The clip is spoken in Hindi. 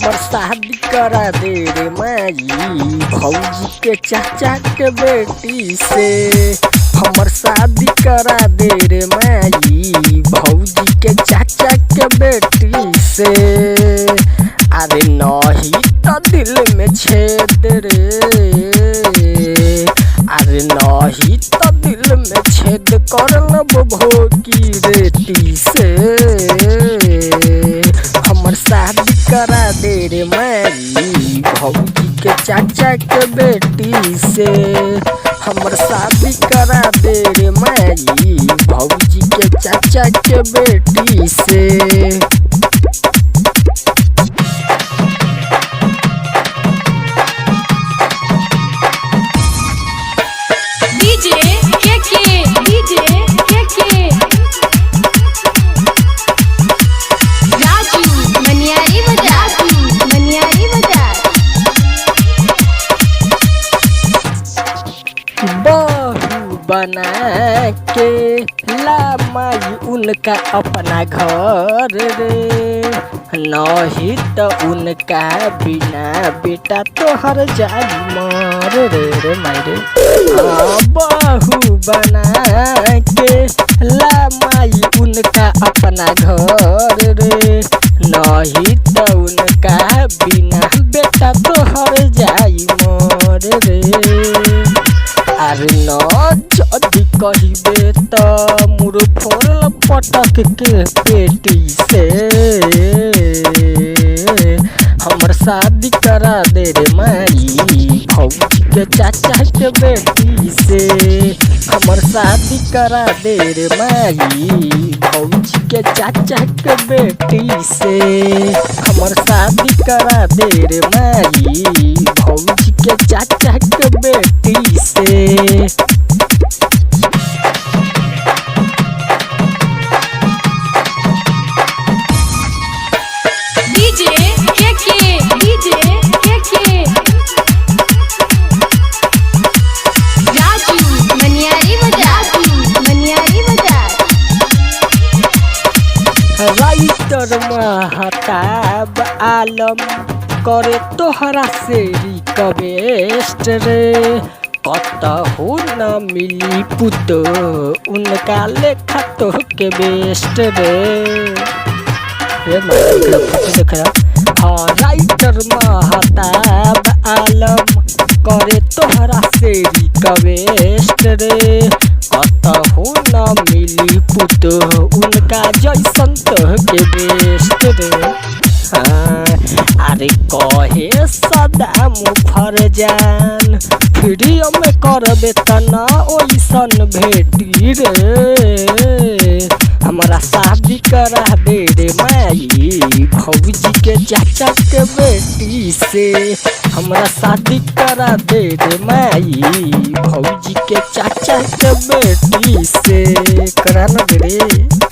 हमर शादी करा दे रे माई भौजी के चाचा के बेटी से। हमर शादी करा दे रे माई भौजी के चाचा के बेटी से। अरे नहीं तो दिल में छेद रे, अरे नहीं तो दिल में छेद कर लब भोगी रेती से। हमर शादी करा दे रे माई भौजी के चाचा के बेटी से। हमर शादी करा दे रे माई भौजी के चाचा के बेटी से। बहू बना के ला माई उनका अपना घर रे, नहीं तो उनका बिना बेटा तोहर जाई मर रे मायरे। बहू बना के ला माई उनका अपना घर रे, नहीं तो उनका बिना बेटा तोहर जाई मर रे। अरे न जदि कहिबे त मुर फोड़ल पटक के पेटी से। हमर शादी करा दे रे माई भौजी के चाचा के बेटी से। हमर शादी करा दे रे माई भौजी के चाचा के बेटी से। हमर शादी करा दे रे माई भौजी के चाचा के बेटी से। राइटर महताब आलम करे तोहरा से रिक्वेस्ट रे, कतहु न मिली पुत उनका लेखा तो के बेस्ट रे। हाँ राइटर महताब आलम करे तोहरा से रिक्वेस्ट रे, कतहु न मिली पुत उनका जैसन तो के बेस्ट रे। अरे कहे सदाम फरजान फ्रीओ में करबे तना ओइसन भेटी रे। हमारा शादी करा दे रे माई भौजी के चाचा के बेटी से। हमारा शादी करा दे रे माई भौजी के चाचा के बेटी से। करा ना दे रे।